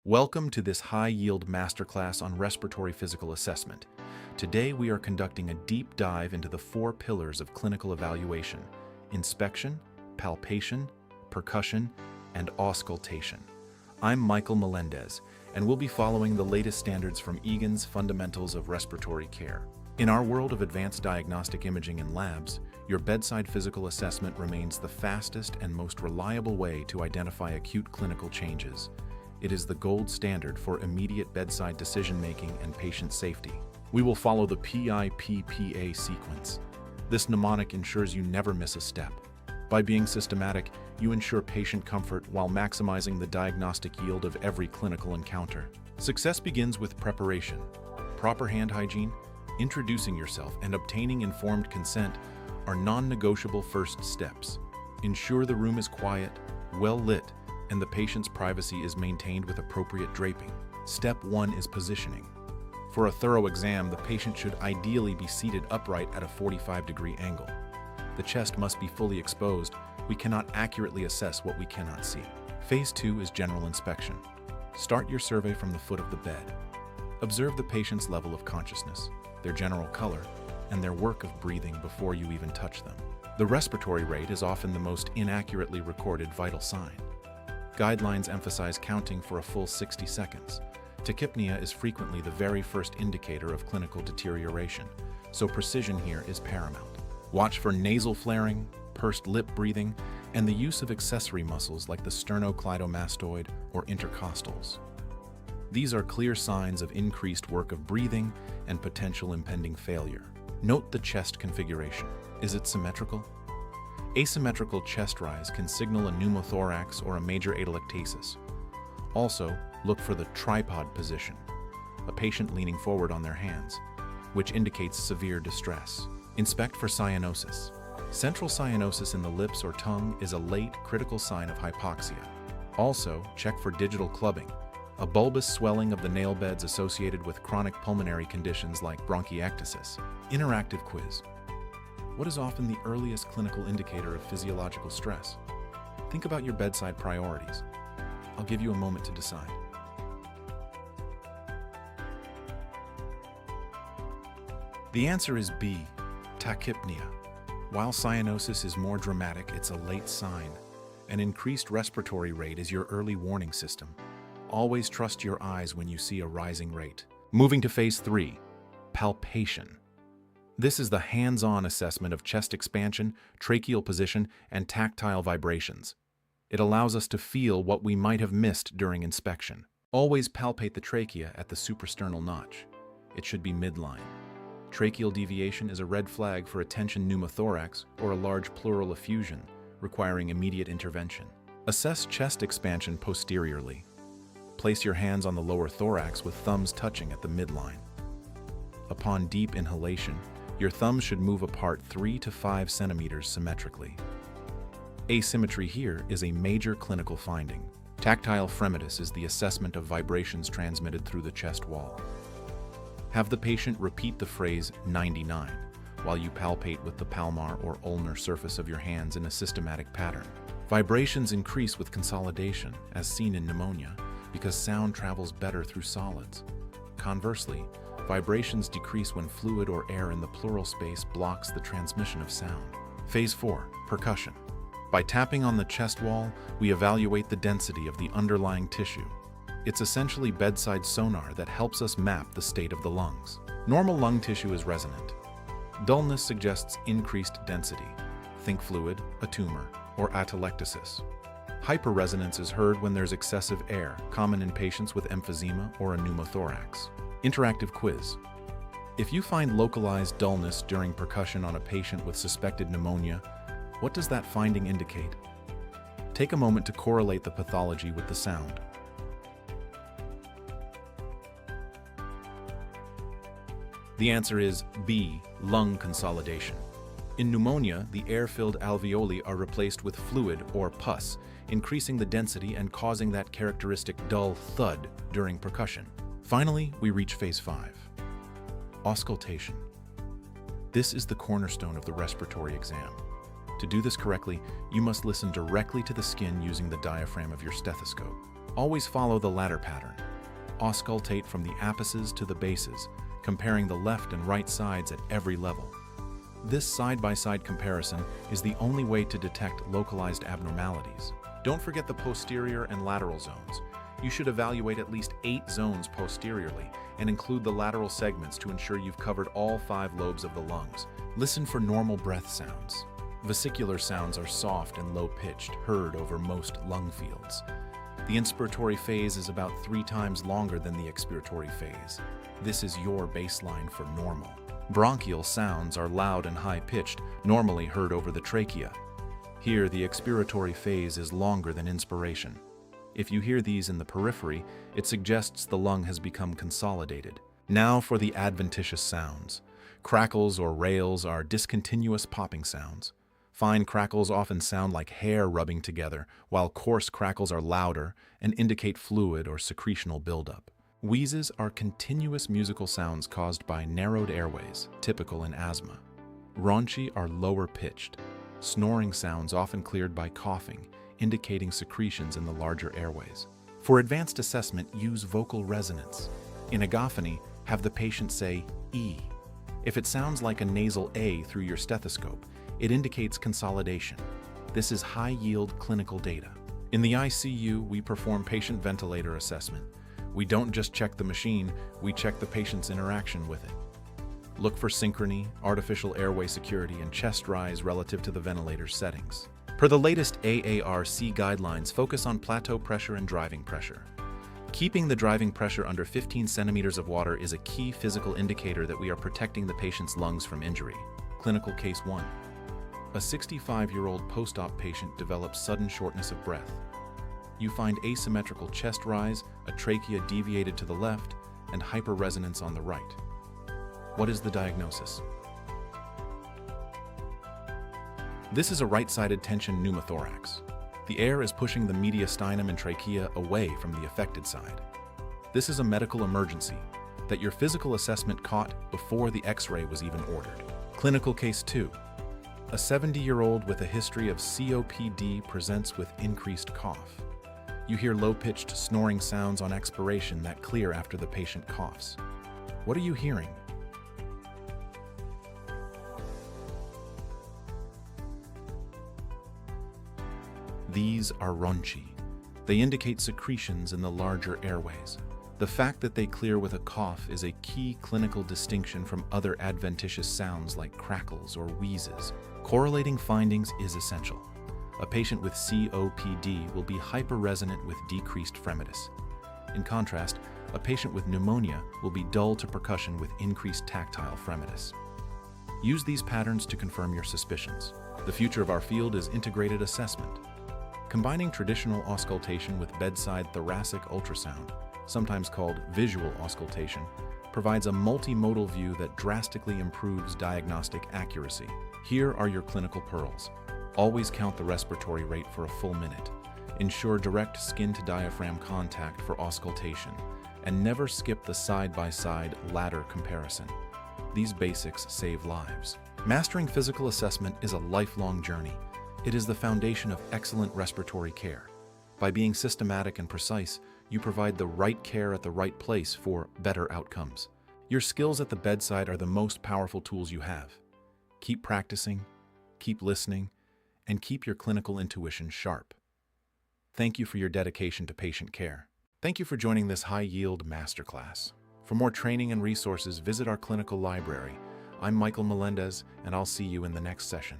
Welcome to this high-yield masterclass on respiratory physical assessment. Today we are conducting a deep dive into the four pillars of clinical evaluation: inspection, palpation, percussion, and auscultation. I'm Michael Melendez, and we'll be following the latest standards from Egan's Fundamentals of Respiratory Care. In our world of advanced diagnostic imaging in labs, your bedside physical assessment remains the fastest and most reliable way to identify acute clinical changes. It is the gold standard for immediate bedside decision-making and patient safety. We will follow the PIPPA sequence. This mnemonic ensures you never miss a step. By being systematic, you ensure patient comfort while maximizing the diagnostic yield of every clinical encounter. Success begins with preparation. Proper hand hygiene, introducing yourself, and obtaining informed consent are non-negotiable first steps. Ensure the room is quiet, well lit, and the patient's privacy is maintained with appropriate draping. Step 1 is positioning. For a thorough exam, the patient should ideally be seated upright at a 45-degree angle. The chest must be fully exposed. We cannot accurately assess what we cannot see. Phase 2 is general inspection. Start your survey from the foot of the bed. Observe the patient's level of consciousness, their general color, and their work of breathing before you even touch them. The respiratory rate is often the most inaccurately recorded vital sign. Guidelines emphasize counting for a full 60 seconds. Tachypnea is frequently the very first indicator of clinical deterioration, so precision here is paramount. Watch for nasal flaring, pursed lip breathing, and the use of accessory muscles like the sternocleidomastoid or intercostals. These are clear signs of increased work of breathing and potential impending failure. Note the chest configuration. Is it symmetrical? Asymmetrical chest rise can signal a pneumothorax or a major atelectasis. Also, look for the tripod position, a patient leaning forward on their hands, which indicates severe distress. Inspect for cyanosis. Central cyanosis in the lips or tongue is a late, critical sign of hypoxia. Also, check for digital clubbing, a bulbous swelling of the nail beds associated with chronic pulmonary conditions like bronchiectasis. Interactive quiz. What is often the earliest clinical indicator of physiological stress? Think about your bedside priorities. I'll give you a moment to decide. The answer is B, tachypnea. While cyanosis is more dramatic, it's a late sign. An increased respiratory rate is your early warning system. Always trust your eyes when you see a rising rate. Moving to phase 3, palpation. This is the hands-on assessment of chest expansion, tracheal position, and tactile vibrations. It allows us to feel what we might have missed during inspection. Always palpate the trachea at the suprasternal notch. It should be midline. Tracheal deviation is a red flag for a tension pneumothorax or a large pleural effusion, requiring immediate intervention. Assess chest expansion posteriorly. Place your hands on the lower thorax with thumbs touching at the midline. Upon deep inhalation, your thumbs should move apart 3 to 5 centimeters symmetrically. Asymmetry here is a major clinical finding. Tactile fremitus is the assessment of vibrations transmitted through the chest wall. Have the patient repeat the phrase 99 while you palpate with the palmar or ulnar surface of your hands in a systematic pattern. Vibrations increase with consolidation, as seen in pneumonia, because sound travels better through solids. Conversely, vibrations decrease when fluid or air in the pleural space blocks the transmission of sound. Phase 4, percussion. By tapping on the chest wall, we evaluate the density of the underlying tissue. It's essentially bedside sonar that helps us map the state of the lungs. Normal lung tissue is resonant. Dullness suggests increased density. Think fluid, a tumor, or atelectasis. Hyperresonance is heard when there's excessive air, common in patients with emphysema or a pneumothorax. Interactive quiz. If you find localized dullness during percussion on a patient with suspected pneumonia, what does that finding indicate? Take a moment to correlate the pathology with the sound. The answer is B, lung consolidation. In pneumonia, the air-filled alveoli are replaced with fluid or pus, increasing the density and causing that characteristic dull thud during percussion. Finally, we reach phase 5, auscultation. This is the cornerstone of the respiratory exam. To do this correctly, you must listen directly to the skin using the diaphragm of your stethoscope. Always follow the ladder pattern. Auscultate from the apices to the bases, comparing the left and right sides at every level. This side-by-side comparison is the only way to detect localized abnormalities. Don't forget the posterior and lateral zones. You should evaluate at least 8 zones posteriorly and include the lateral segments to ensure you've covered all 5 lobes of the lungs. Listen for normal breath sounds. Vesicular sounds are soft and low-pitched, heard over most lung fields. The inspiratory phase is about 3 times longer than the expiratory phase. This is your baseline for normal. Bronchial sounds are loud and high-pitched, normally heard over the trachea. Here, the expiratory phase is longer than inspiration. If you hear these in the periphery, it suggests the lung has become consolidated. Now for the adventitious sounds. Crackles or rails are discontinuous popping sounds. Fine crackles often sound like hair rubbing together, while coarse crackles are louder and indicate fluid or secretional buildup. Wheezes are continuous musical sounds caused by narrowed airways, typical in asthma. Rhonchi are lower-pitched. Snoring sounds often cleared by coughing, indicating secretions in the larger airways. For advanced assessment, use vocal resonance. In agophony, have the patient say E. If it sounds like a nasal A through your stethoscope, it indicates consolidation. This is high-yield clinical data. In the ICU, we perform patient ventilator assessment. We don't just check the machine, we check the patient's interaction with it. Look for synchrony, artificial airway security, and chest rise relative to the ventilator's settings. Per the latest AARC guidelines, focus on plateau pressure and driving pressure. Keeping the driving pressure under 15 centimeters of water is a key physical indicator that we are protecting the patient's lungs from injury. Clinical Case 1. A 65-year-old post-op patient develops sudden shortness of breath. You find asymmetrical chest rise, a trachea deviated to the left, and hyperresonance on the right. What is the diagnosis? This is a right-sided tension pneumothorax. The air is pushing the mediastinum and trachea away from the affected side. This is a medical emergency that your physical assessment caught before the X-ray was even ordered. Clinical Case 2. A 70-year-old with a history of COPD presents with increased cough. You hear low-pitched snoring sounds on expiration that clear after the patient coughs. What are you hearing? These are rhonchi. They indicate secretions in the larger airways. The fact that they clear with a cough is a key clinical distinction from other adventitious sounds like crackles or wheezes. Correlating findings is essential. A patient with COPD will be hyperresonant with decreased fremitus. In contrast, a patient with pneumonia will be dull to percussion with increased tactile fremitus. Use these patterns to confirm your suspicions. The future of our field is integrated assessment. Combining traditional auscultation with bedside thoracic ultrasound, sometimes called visual auscultation, provides a multimodal view that drastically improves diagnostic accuracy. Here are your clinical pearls. Always count the respiratory rate for a full minute. Ensure direct skin-to-diaphragm contact for auscultation, and never skip the side-by-side ladder comparison. These basics save lives. Mastering physical assessment is a lifelong journey. It is the foundation of excellent respiratory care. By being systematic and precise, you provide the right care at the right place for better outcomes. Your skills at the bedside are the most powerful tools you have. Keep practicing, keep listening, and keep your clinical intuition sharp. Thank you for your dedication to patient care. Thank you for joining this high-yield masterclass. For more training and resources, visit our clinical library. I'm Michael Melendez, and I'll see you in the next session.